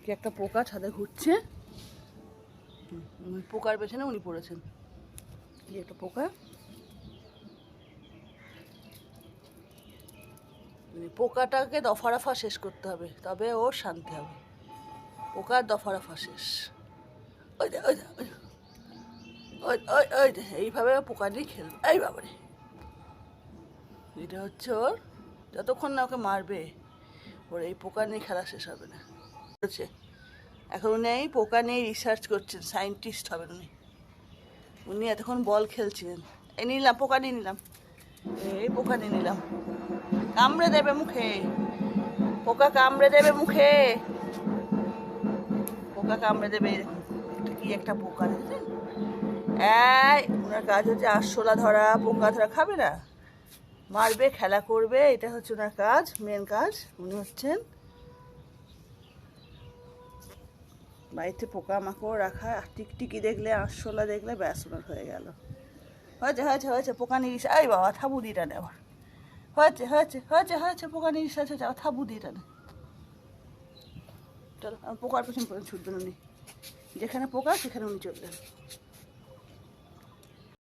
কি একটা পোকা ছাদে ঘুরছে, পোকার পেছনে উনি পড়েছেন। কি একটা পোকা, পোকাটাকে দফা রফা শেষ করতে হবে, তবে ওর শান্তি হবে। পোকার দফা রফা শেষ। ওই দে ওই দে ওই ওই ওই দে, এইভাবে পোকা নিয়ে খেলবে। এই বাবারে, এটা হচ্ছে ওর, যতক্ষণ না ওকে মারবে ওর এই পোকা নিয়ে খেলা শেষ হবে না। এখন উনি এই পোকা নিয়ে রিসার্চ করছেন, সায়েন্টিস্ট হবেন উনি। উনি এতক্ষণ বল খেলছিলেন। এই নিলাম পোকা নিয়ে নিলাম, এই পোকা নিয়ে নিলাম। কামড়ে দেবে মুখে, পোকা কামড়ে দেবে মুখে, পোকা কামড়ে দেবে। এটা কি একটা পোকা দেখেছেন? এই ওনার কাজ হচ্ছে আরশোলা ধরা, পোকা ধরা, খাবে না, মারবে, খেলা করবে, এটা হচ্ছে ওনার কাজ, মেন কাজ। উনি হচ্ছেন বাড়িতে পোকামাকড় রাখা, টিকটিকি দেখলে, আরশোলা দেখলে ব্যাস ওনার হয়ে গেল। হয়েছে হয়েছে হয়েছে, পোকা নিয়ে এই বাবা থাবু দিয়ে টানে আবার। হয়েছে হয়েছে হয়েছে হয়েছে, পোকা নিয়ে হয়েছে, আবার থাবু দিয়ে টানে। চলো, পোকার পেছন করে ছুটবেন উনি, যেখানে পোকা সেখানে উনি চলবেন।